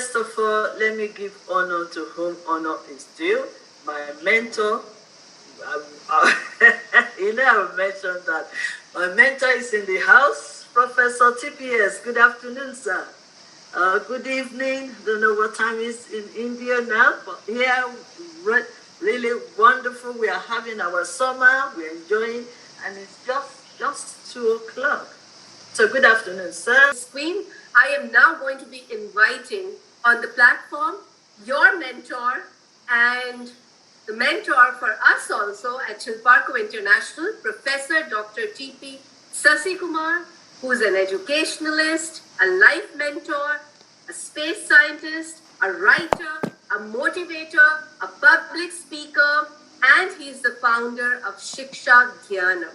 First of all, let me give honor to whom honor is due. My mentor, I mentioned that my mentor is in the house, Professor TPS. Good afternoon, sir. Good evening. Don't know what time is in India now, but here, really wonderful. We are having our summer. We're enjoying, and it's just 2 o'clock. So good afternoon, sir. Queen, I am now going to be inviting on the platform your mentor and the mentor for us also at CHILPARCO International, Professor Dr. T.P. Sasikumar, who is an educationalist, a life mentor, a space scientist, a writer, a motivator, a public speaker, and he's the founder of Shiksha Dhyanam.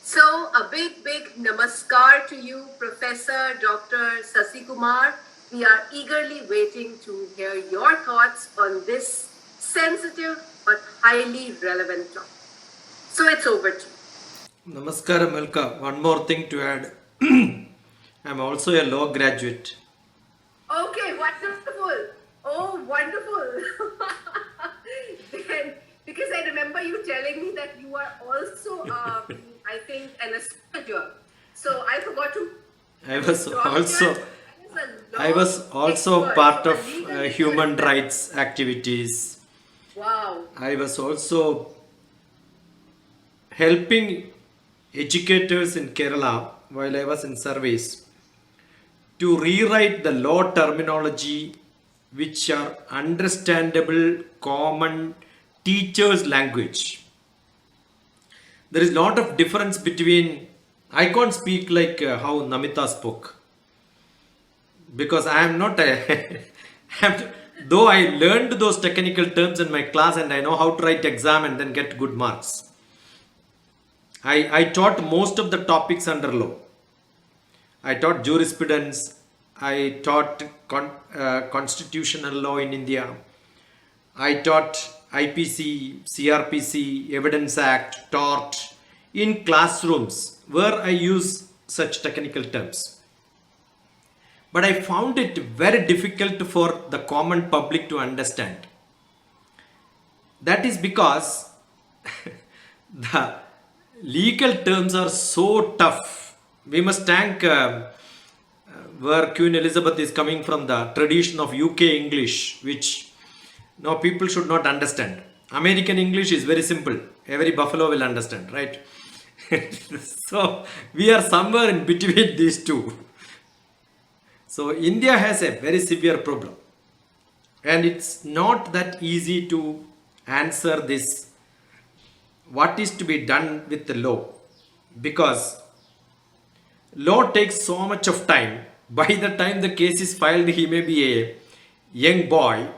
So a big namaskar to you, Professor Dr. Sasikumar. We are eagerly waiting to hear your thoughts on this sensitive but highly relevant topic. So it's over to you. Namaskaram, Melka. One more thing to add. I'm also a law graduate. Okay, wonderful. Oh, wonderful. Then, because I remember you telling me that you are also, I think, an astrologer. So I forgot to. I was also part of human rights activities. Wow. I was also helping educators in Kerala while I was in service to rewrite the law terminology which are understandable, common teacher's language. There is a lot of difference between, I can't speak like how Namita spoke because I am not though I learned those technical terms in my class and I know how to write exam and then get good marks. I taught most of the topics under law. I taught jurisprudence, I taught constitutional law in India, I taught IPC, CRPC, Evidence Act, tort in classrooms where I use such technical terms. But I found it very difficult for the common public to understand. That is because the legal terms are so tough. We must thank where Queen Elizabeth is coming from, the tradition of UK English, which now people should not understand. American English is very simple. Every buffalo will understand, right? So we are somewhere in between these two. So India has a very severe problem. And it's not that easy to answer this. What is to be done with the law? Because law takes so much of time. By the time the case is filed, he may be a young boy.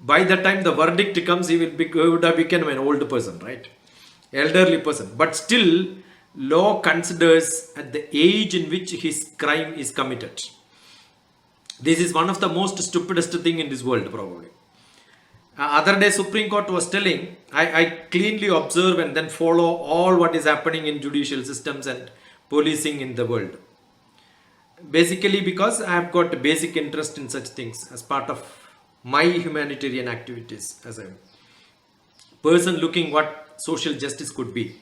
By the time the verdict comes, he would have become an old person, right? Elderly person. But still, law considers at the age in which his crime is committed. This is one of the most stupidest thing in this world, probably. Other day, Supreme Court was telling, I cleanly observe and then follow all what is happening in judicial systems and policing in the world. Basically because I have got a basic interest in such things as part of my humanitarian activities as a person looking what social justice could be.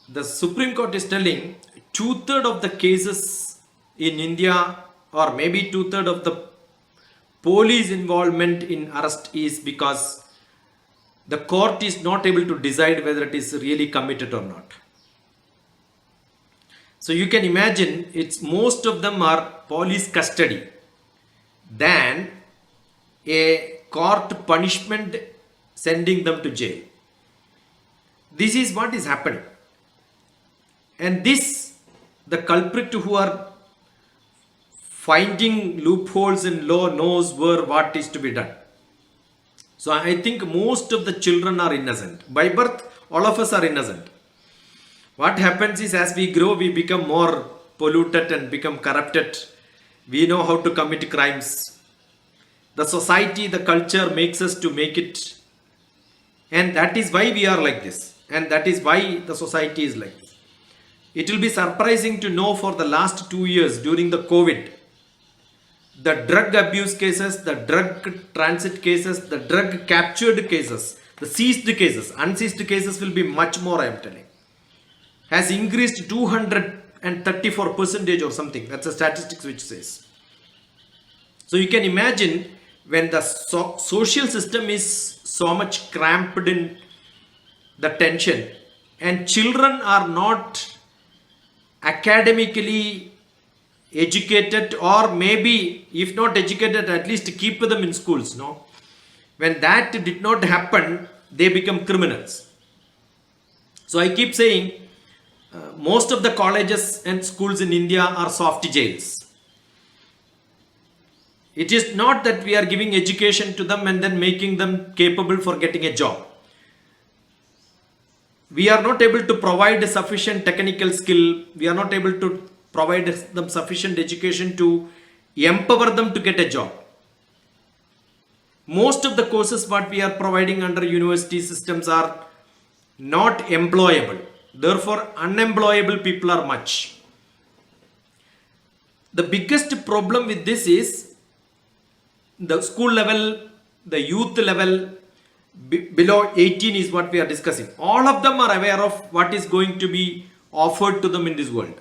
The Supreme Court is telling 2/3 of the cases in India, or maybe 2/3 of the police involvement in arrest is because the court is not able to decide whether it is really committed or not. So you can imagine most of them are police custody than a court punishment sending them to jail. This is what is happening. And this, the culprit who are finding loopholes in law knows what is to be done. So I think most of the children are innocent. By birth, all of us are innocent. What happens is as we grow, we become more polluted and become corrupted. We know how to commit crimes. The society, the culture makes us to make it. And that is why we are like this. And that is why the society is like this. It will be surprising to know for the last 2 years during the COVID, the drug abuse cases, the drug transit cases, the drug captured cases, the seized cases, unseized cases will be much more, I am telling. Has increased 234 percentage or something. That's the statistics which says. So you can imagine when the social system is so much cramped in the tension and children are not academically educated, or maybe if not educated, at least keep them in schools. No, when that did not happen, they become criminals. So I keep saying most of the colleges and schools in India are soft jails. It is not that we are giving education to them and then making them capable for getting a job. We are not able to provide sufficient technical skill. We are not able to provide them sufficient education to empower them to get a job. Most of the courses what we are providing under university systems are not employable. Therefore, unemployable people are much. The biggest problem with this is the school level, the youth level, below 18 is what we are discussing. All of them are aware of what is going to be offered to them in this world.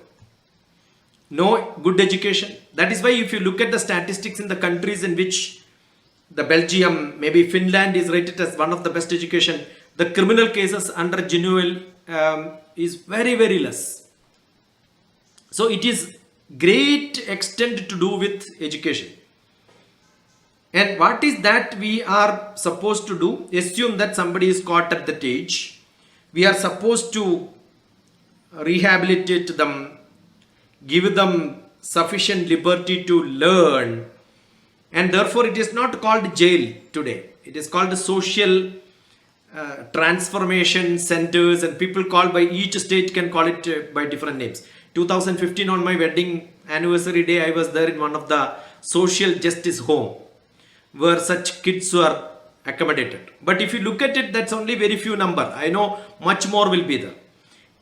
No good education. That is why if you look at the statistics in the countries in which the Belgium, maybe Finland is rated as one of the best education, the criminal cases under juvenile is very, very less. So it is great extent to do with education. And what is that we are supposed to do? Assume that somebody is caught at that age. We are supposed to rehabilitate them, give them sufficient liberty to learn. And therefore it is not called jail today. It is called social transformation centers, and people call by each state can call it by different names. 2015 on my wedding anniversary day, I was there in one of the social justice home where such kids were accommodated. But if you look at it, that's only very few number. I know much more will be there.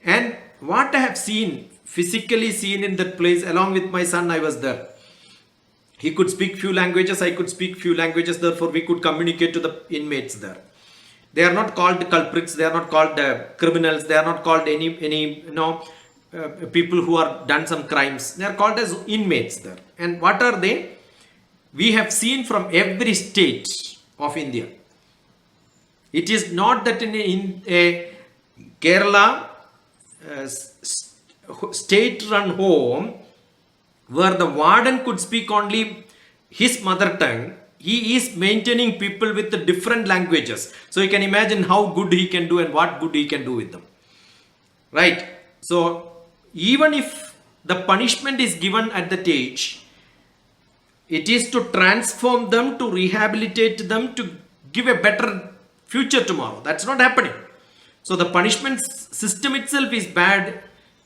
And what I have seen, physically seen in that place, along with my son, I was there. He could speak few languages, I could speak few languages, therefore we could communicate to the inmates there. They are not called culprits, they are not called criminals, they are not called any people who are done some crimes. They are called as inmates there. And what are they? We have seen from every state of India. It is not that in a Kerala state-run home where the warden could speak only his mother tongue, he is maintaining people with the different languages. So you can imagine how good he can do and what good he can do with them. Right? So even if the punishment is given at that age, it is to transform them, to rehabilitate them, to give a better future tomorrow. That's not happening. So the punishment system itself is bad,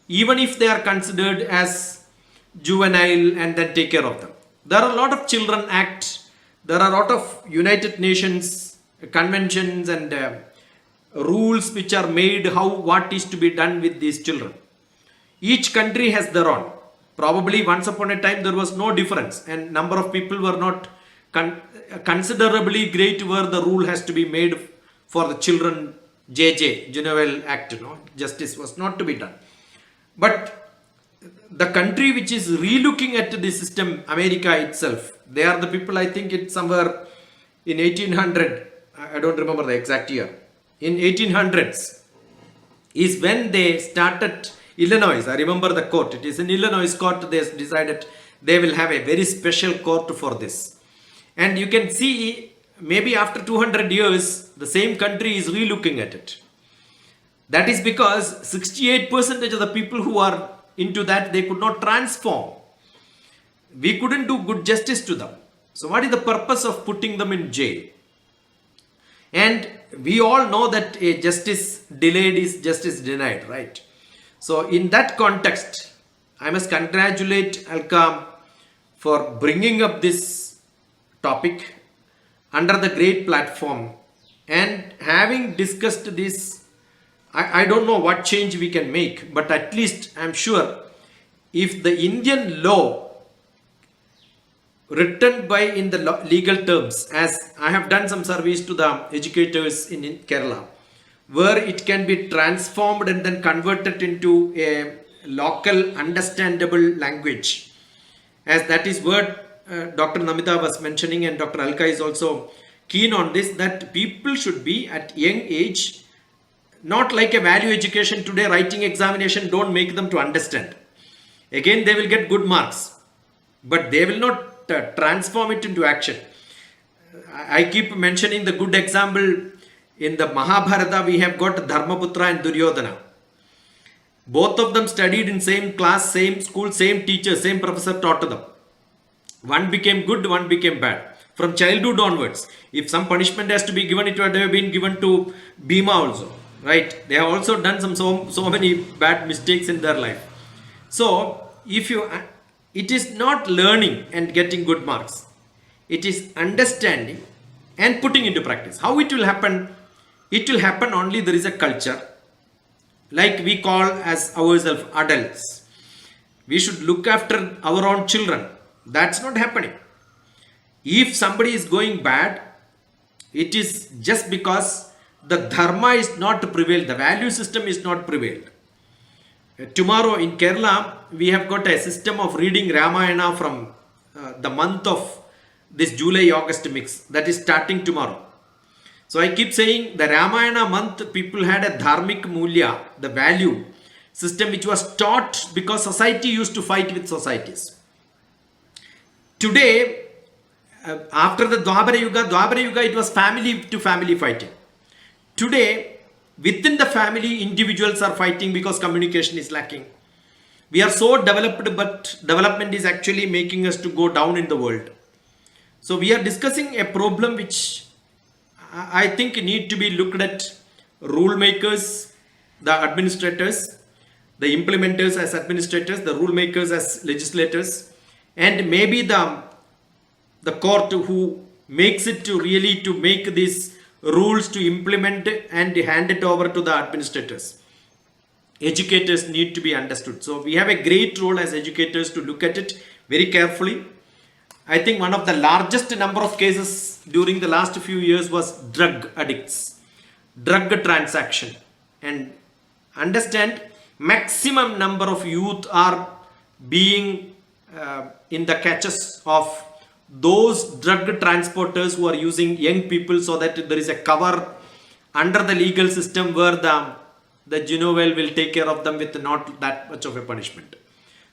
even if they are considered as juvenile and then take care of them. There are a lot of Children Act, there are a lot of United Nations conventions and rules which are made what is to be done with these children. Each country has their own. Probably once upon a time there was no difference and number of people were not considerably great where the rule has to be made for the children. JJ, Juvenile Act, justice was not to be done. But the country which is relooking at the system, America itself, they are the people, I think it's somewhere in 1800, I don't remember the exact year, in 1800s is when they started. Illinois, I remember the court, it is in Illinois court, they decided they will have a very special court for this. And you can see maybe after 200 years, the same country is relooking at it. That is because 68% of the people who are into that, they could not transform. We couldn't do good justice to them. So what is the purpose of putting them in jail? And we all know that a justice delayed is justice denied, right? So in that context, I must congratulate Alka for bringing up this topic under the great platform, and having discussed this, I don't know what change we can make, but at least I'm sure if the Indian law written by in the legal terms, as I have done some surveys to the educators in Kerala, where it can be transformed and then converted into a local understandable language, as that is what Dr. Namita was mentioning, and Dr. Alka is also keen on this, that people should be at young age, not like a value education today, writing examination don't make them to understand. Again, they will get good marks, but they will not transform it into action. I keep mentioning the good example in the Mahabharata. We have got Dharmaputra and Duryodhana. Both of them studied in same class, same school, same teacher, same professor taught to them. One became good, one became bad. From childhood onwards, if some punishment has to be given, it would have been given to Bhima also, right? They have also done so many bad mistakes in their life. So, if you, it is not learning and getting good marks. It is understanding and putting into practice. How it will happen? It will happen only there is a culture, like we call as ourselves adults. We should look after our own children. That's not happening. If somebody is going bad, it is just because the dharma is not prevailed, the value system is not prevailed. Tomorrow in Kerala, we have got a system of reading Ramayana from the month of this July-August mix, that is starting tomorrow. So I keep saying the Ramayana month, people had a dharmic mulya, the value system which was taught because society used to fight with societies. Today, after the Dwapara Yuga, it was family to family fighting. Today, within the family, individuals are fighting because communication is lacking. We are so developed, but development is actually making us to go down in the world. So we are discussing a problem which I think need to be looked at. Rule makers, the administrators, the implementers as administrators, the rule makers as legislators, and maybe the court who makes it to really to make these rules to implement and hand it over to the administrators. Educators need to be understood. So we have a great role as educators to look at it very carefully. I think one of the largest number of cases during the last few years was drug addicts, drug transaction, and understand maximum number of youth are being in the catches of those drug transporters who are using young people, so that there is a cover under the legal system where the juvenile will take care of them with not that much of a punishment.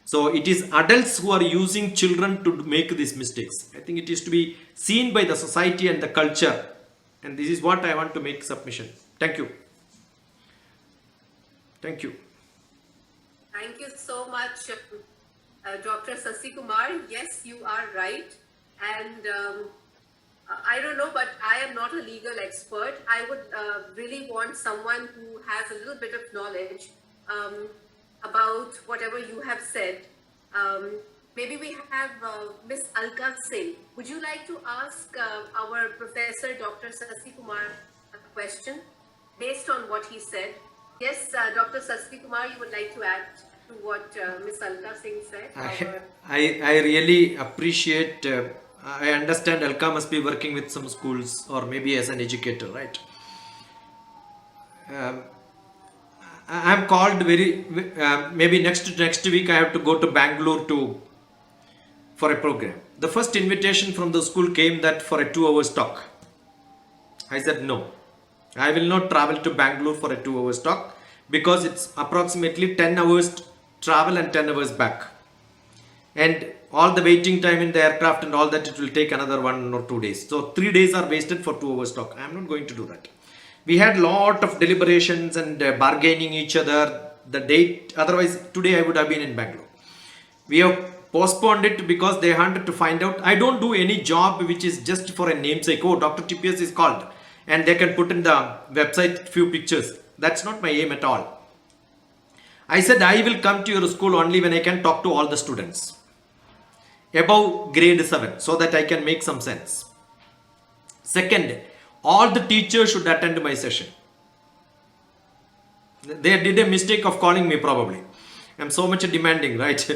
So it is adults who are using children to make these mistakes. I think it is to be seen by the society and the culture, and this is what I want to make submission. Thank you. Thank you. Thank you so much, Dr. Sasi Kumar. Yes, you are right. And I don't know, but I am not a legal expert. I would really want someone who has a little bit of knowledge about whatever you have said. Maybe we have Miss Alka Singh. Would you like to ask our Professor Dr. Sasi Kumar a question based on what he said? Yes, Dr. Sasi Kumar, you would like to add to what Miss Alka Singh said? I really appreciate. I understand Alka must be working with some schools or maybe as an educator, right? I am called maybe next week I have to go to Bangalore for a program. The first invitation from the school came that for a 2-hour talk. I said no, I will not travel to Bangalore for a 2-hour talk because it's approximately 10 hours travel and 10 hours back. And all the waiting time in the aircraft and all that, it will take another 1 or 2 days. So 3 days are wasted for 2 hours talk. I am not going to do that. We had lot of deliberations and bargaining each other, the date. Otherwise, today I would have been in Bangalore. We have postponed it because they wanted to find out. I don't do any job which is just for a namesake. Oh, DrTPS is called, and they can put in the website few pictures. That's not my aim at all. I said I will come to your school only when I can talk to all the students above grade 7, so that I can make some sense. Second, all the teachers should attend my session. They did a mistake of calling me probably. I'm so much demanding, right?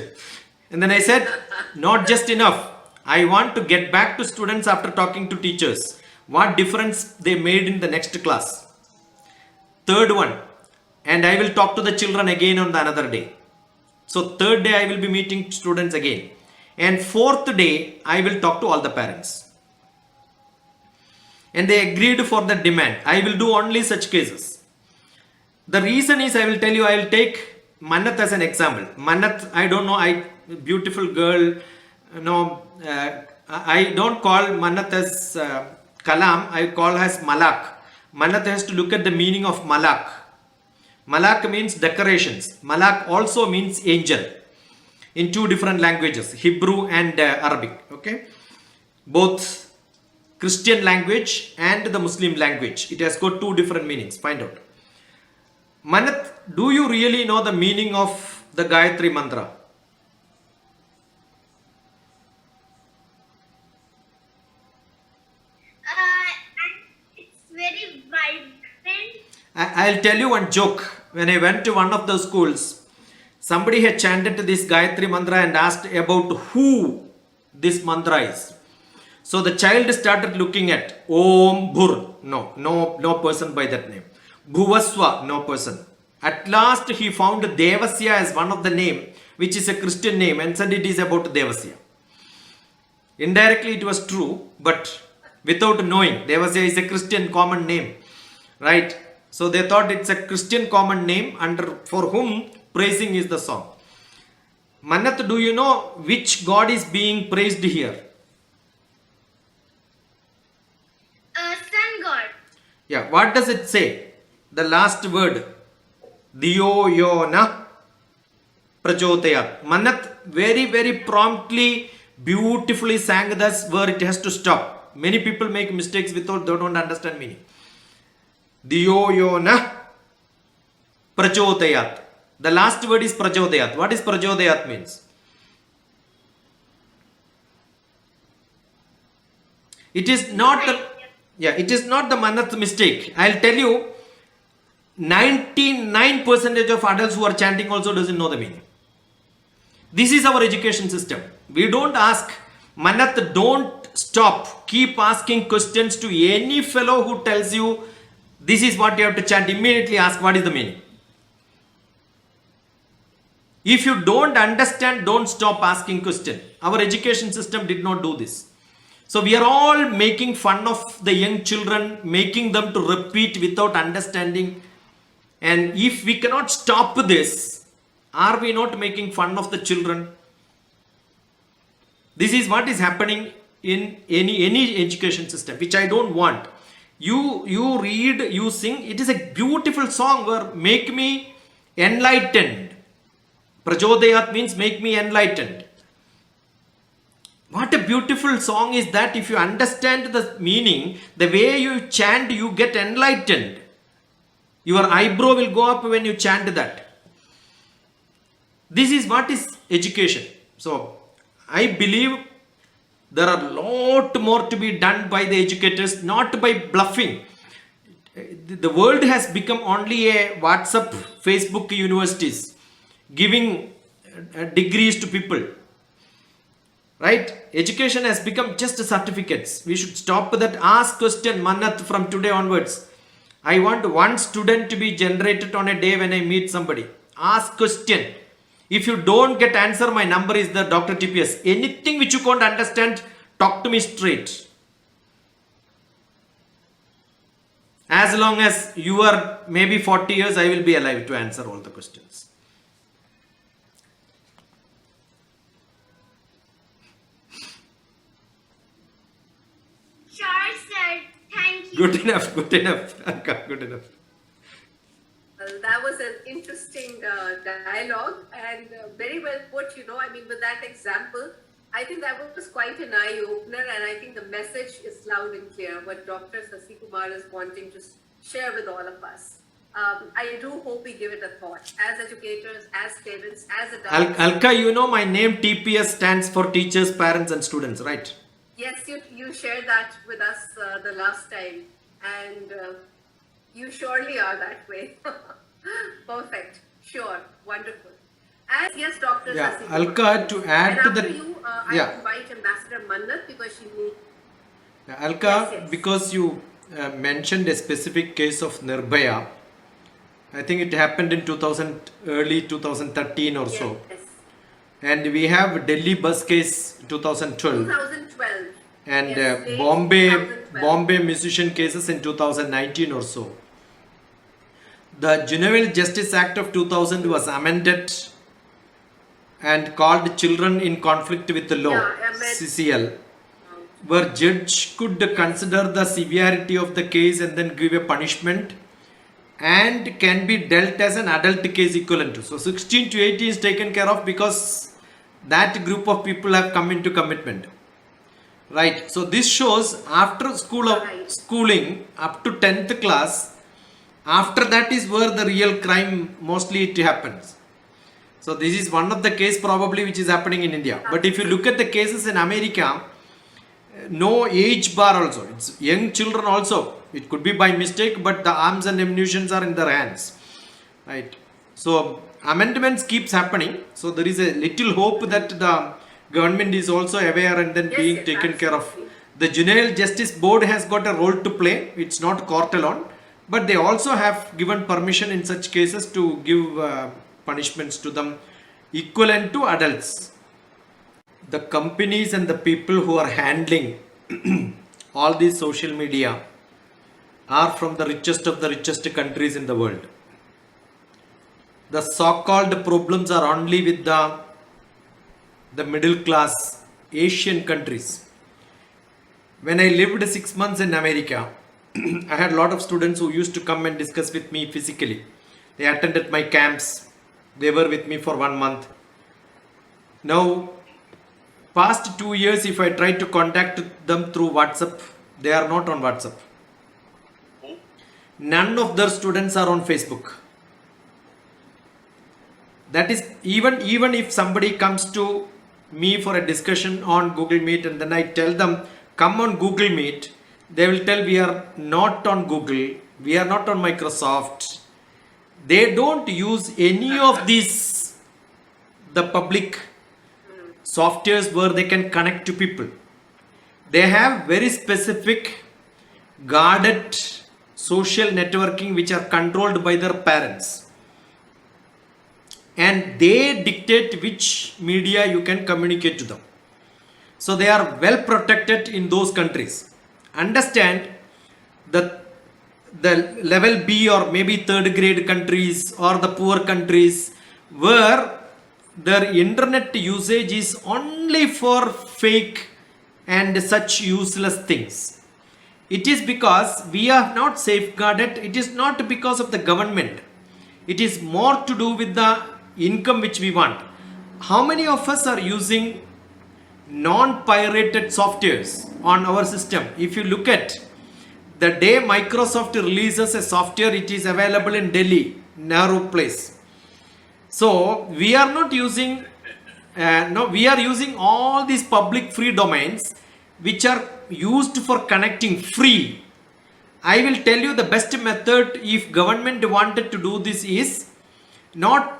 And then I said, not just enough. I want to get back to students after talking to teachers. What difference they made in the next class. Third one, and I will talk to the children again on the another day. So third day I will be meeting students again. And fourth day I will talk to all the parents. And they agreed for the demand. I will do only such cases. The reason is, I will tell you, I will take Manat as an example. Manat, I don't know, beautiful girl, I don't call Manat as Kalam, I call her as Malak. Manat has to look at the meaning of Malak. Malak means decorations. Malak also means angel in two different languages, Hebrew and Arabic. Okay, both Christian language and the Muslim language. It has got two different meanings. Find out. Manat, do you really know the meaning of the Gayatri Mantra? It's very vibrant. I'll tell you one joke. When I went to one of the schools, somebody had chanted this Gayatri Mantra and asked about who this mantra is. So the child started looking at Om Bhur. No person by that name. Bhuvaswa, no person. At last he found Devasya as one of the name, which is a Christian name, and said it is about Devasya. Indirectly it was true, but without knowing, Devasya is a Christian common name, right? So they thought it's a Christian common name for whom praising is the song. Manat, do you know which God is being praised here? Sun God. Yeah, what does it say? The last word. Diyo yo na prachotayat. Manat very promptly, beautifully sang this where it has to stop. Many people make mistakes without, they don't understand meaning. Diyo yo na prachotayat. The last word is prachotayat. What is prachotayat means? It is not the Manat mistake. I'll tell you, 99% of adults who are chanting also doesn't know the meaning. This is our education system. We don't ask, Manat, don't stop. Keep asking questions to any fellow who tells you this is what you have to chant. Immediately ask, what is the meaning? If you don't understand, don't stop asking question. Our education system did not do this. So we are all making fun of the young children, making them to repeat without understanding. And if we cannot stop this, are we not making fun of the children? This is what is happening in any education system, which I don't want. You read, you sing. It is a beautiful song where make me enlightened. Prachodayat means make me enlightened. What a beautiful song is that. If you understand the meaning, the way you chant, you get enlightened. Your eyebrow will go up when you chant that. This is what is education. So, I believe there are a lot more to be done by the educators, not by bluffing. The world has become only a WhatsApp, Facebook universities, giving degrees to people. Right? Education has become just certificates. We should stop that. Ask question, Manat, from today onwards. I want one student to be generated on a day when I meet somebody. Ask question. If you don't get answer, my number is the DrTPS. Anything which you can't understand, talk to me straight. As long as you are maybe 40 years, I will be alive to answer all the questions. Sure, sir. Thank you. Good enough. Good enough. Well, that was an interesting dialogue and very well put, I mean, with that example, I think that was quite an eye-opener, and I think the message is loud and clear, what Dr. Sasi Kumar is wanting to share with all of us. I do hope we give it a thought, as educators, as parents, as adults. Alka, you know my name TPS stands for teachers, parents and students, right? Yes, you shared that with us the last time, and you surely are that way. Perfect. Sure. Wonderful. And yes, Dr. Yeah, Sasi. Alka, to add And to after the you, I yeah. invite Ambassador Mannat because she needs. Alka, Yes. because you mentioned a specific case of Nirbhaya, I think it happened in early 2013 or so. Yes. And we have Delhi bus case 2012. 2012. And Yes, late Bombay 2012. musician cases in 2019 or so. The Juvenile Justice Act of 2000 was amended and called Children in Conflict with the Law, CCL, where judge could consider the severity of the case and then give a punishment and can be dealt as an adult case equivalent to. So 16 to 18 is taken care of because that group of people have come into commitment. Right. So this shows after schooling up to 10th class, after that is where the real crime mostly it happens. So this is one of the case probably which is happening in India. But if you look at the cases in America, no age bar also. It's young children also. It could be by mistake, but the arms and ammunitions are in their hands. Right. So amendments keeps happening. So there is a little hope that the government is also aware and then being taken care of. The Juvenile Justice Board has got a role to play. It's not court alone, but they also have given permission in such cases to give punishments to them equivalent to adults. The companies and the people who are handling all these social media are from the richest of the richest countries in the world. The so-called problems are only with the middle class Asian countries. When I lived 6 months in America, I had a lot of students who used to come and discuss with me physically. They attended my camps. They were with me for 1 month. Now, past 2 years, if I try to contact them through WhatsApp, they are not on WhatsApp. None of their students are on Facebook. That is, even if somebody comes to me for a discussion on Google Meet and then I tell them, come on Google Meet, they will tell we are not on Google, we are not on Microsoft. They don't use any of these, the public softwares where they can connect to people. They have very specific guarded social networking which are controlled by their parents. And they dictate which media you can communicate to them. So they are well protected in those countries. Understand that the level B or maybe third grade countries or the poor countries where their internet usage is only for fake and such useless things. It is because we are not safeguarded. It is not because of the government. It is more to do with the income which we want. How many of us are using non-pirated softwares on our system? If you look at the day Microsoft releases a software, it is available in Delhi, Nehru Place. So we are not using, we are using all these public free domains which are used for connecting free. I will tell you the best method if government wanted to do this is not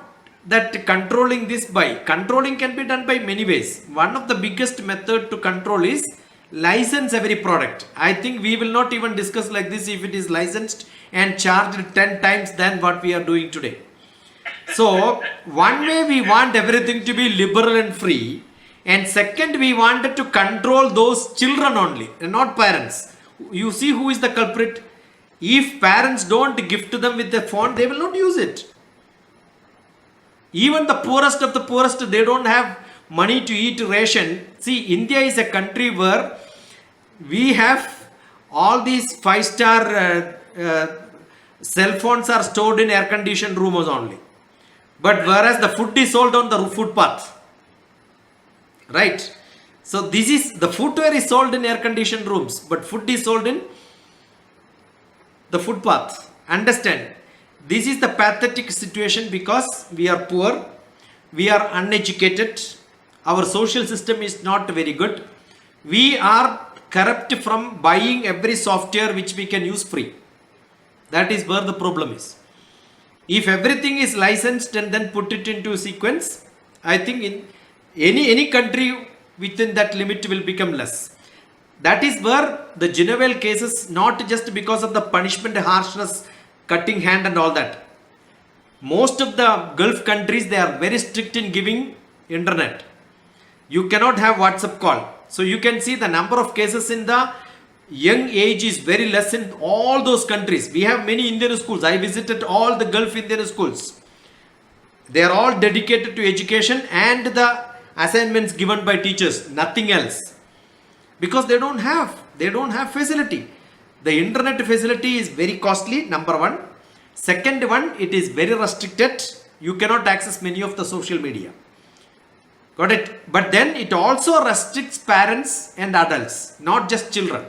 that controlling this by, controlling can be done by many ways. One of the biggest method to control is license every product. I think we will not even discuss like this if it is licensed and charged 10 times than what we are doing today. So one way we want everything to be liberal and free, and second we wanted to control those children only and not parents. You see who is the culprit? If parents don't gift them with a phone, they will not use it. Even the poorest of the poorest, they don't have money to eat ration. See, India is a country where we have all these 5-star cell phones are stored in air-conditioned rooms only. But whereas the food is sold on the footpath. Right? So this is, the footwear is sold in air-conditioned rooms, but food is sold in the footpath. Understand? This is the pathetic situation because we are poor, we are uneducated, our social system is not very good. We are corrupt from buying every software which we can use free. That is where the problem is. If everything is licensed and then put it into sequence, I think in any country within that limit will become less. That is where the juvenile cases, not just because of the punishment harshness, cutting hand and all that. Most of the Gulf countries, they are very strict in giving internet. You cannot have WhatsApp call. So you can see the number of cases in the young age is very less in all those countries. We have many Indian schools. I visited all the Gulf Indian schools. They are all dedicated to education and the assignments given by teachers, nothing else. Because they don't have facility. The internet facility is very costly, number one. Second one, it is very restricted. You cannot access many of the social media. Got it? But then it also restricts parents and adults, not just children.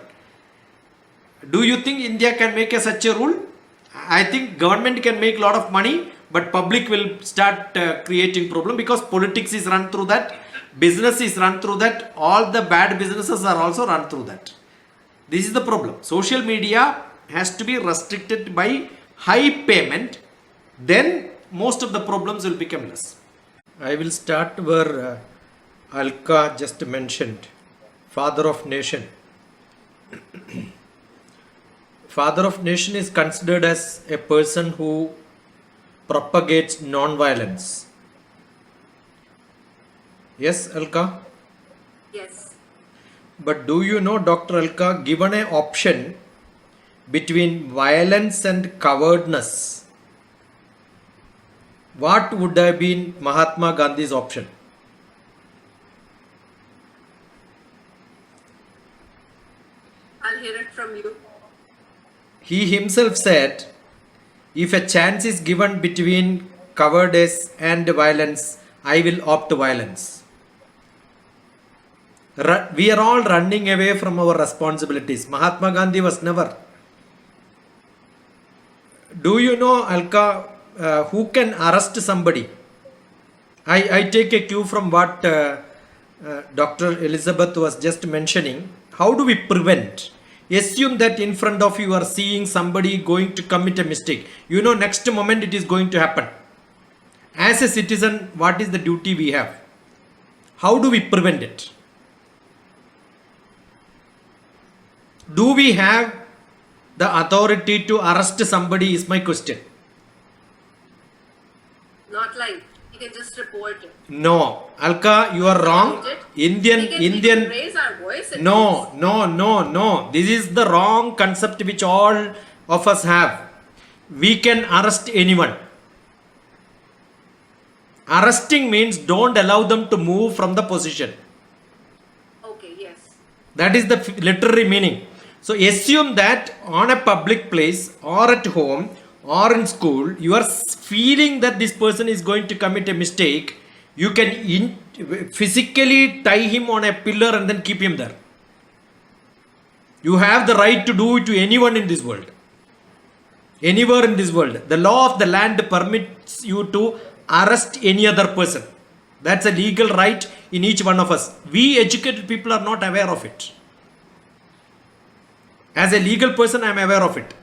Do you think India can make such a rule? I think government can make a lot of money, but public will start creating problem because politics is run through that, business is run through that, all the bad businesses are also run through that. This is the problem. Social media has to be restricted by high payment, then most of the problems will become less. I will start where Alka just mentioned, father of nation. Father of nation is considered as a person who propagates non-violence. Yes, Alka? Yes. But do you know, Dr. Alka, given an option between violence and cowardness, what would have been Mahatma Gandhi's option? I'll hear it from you. He himself said, if a chance is given between cowardice and violence, I will opt violence. We are all running away from our responsibilities. Mahatma Gandhi was never. Do you know, Alka, who can arrest somebody? I take a cue from what Dr. Elizabeth was just mentioning. How do we prevent? Assume that in front of you are seeing somebody going to commit a mistake. You know, next moment it is going to happen. As a citizen, what is the duty we have? How do we prevent it? Do we have the authority to arrest somebody is my question. Not like you can just report it. No, Alka, you are wrong. We can raise our voice. No. This is the wrong concept which all of us have. We can arrest anyone. Arresting means don't allow them to move from the position. Okay, yes. That is the literary meaning. So assume that on a public place or at home or in school, you are feeling that this person is going to commit a mistake. You can physically tie him on a pillar and then keep him there. You have the right to do it to anyone in this world. Anywhere in this world. The law of the land permits you to arrest any other person. That's a legal right in each one of us. We educated people are not aware of it. As a legal person, I am aware of it.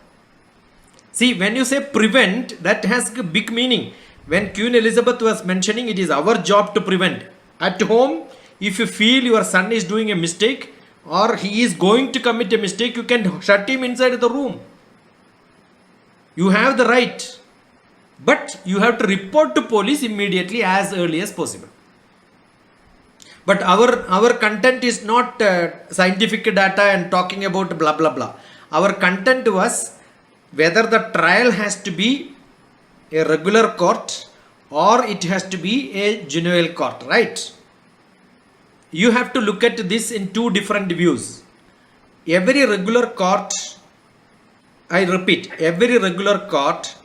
See, when you say prevent, that has a big meaning. When Queen Elizabeth was mentioning, it is our job to prevent. At home, if you feel your son is doing a mistake or he is going to commit a mistake, you can shut him inside the room. You have the right. But you have to report to police immediately as early as possible. But our content is not scientific data and talking about blah blah blah. Our content was whether the trial has to be a regular court or it has to be a juvenile court, right? You have to look at this in two different views. Every regular court, I repeat, every regular court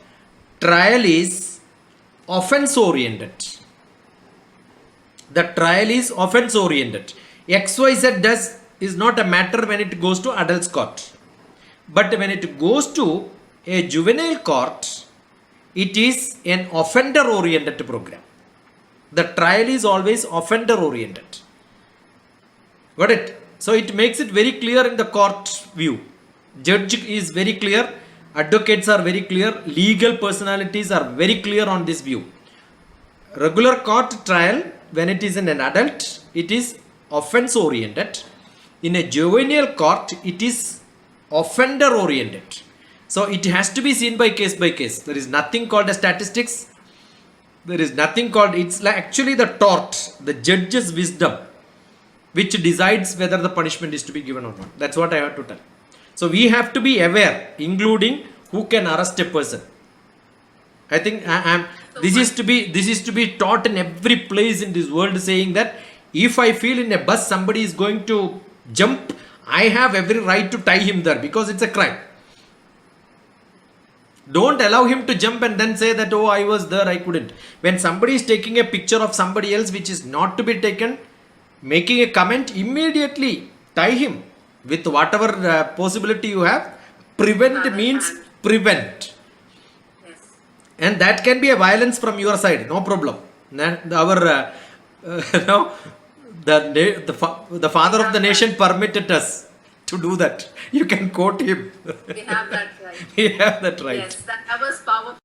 trial is offense oriented. The trial is offense oriented. XYZ is not a matter when it goes to adults court. But when it goes to a juvenile court, it is an offender oriented program. The trial is always offender oriented. Got it? So it makes it very clear in the court view. Judge is very clear. Advocates are very clear. Legal personalities are very clear on this view. Regular court trial, when it is in an adult, it is offense oriented. In a juvenile court, it is offender oriented. So it has to be seen by case. There is nothing called as statistics. There is nothing called, it's like actually the tort, the judge's wisdom, which decides whether the punishment is to be given or not. That's what I have to tell. So we have to be aware, including who can arrest a person. I think this is to be taught in every place in this world, saying that if I feel in a bus somebody is going to jump, I have every right to tie him there because it's a crime. Don't allow him to jump and then say that, oh, I was there, I couldn't. When somebody is taking a picture of somebody else which is not to be taken, making a comment, immediately tie him with whatever possibility you have. Prevent means prevent. Yes. And that can be a violence from your side, no problem. Our the father of the nation permitted us to do that. You can quote him. We have that right. We have that right. Yes, that was powerful.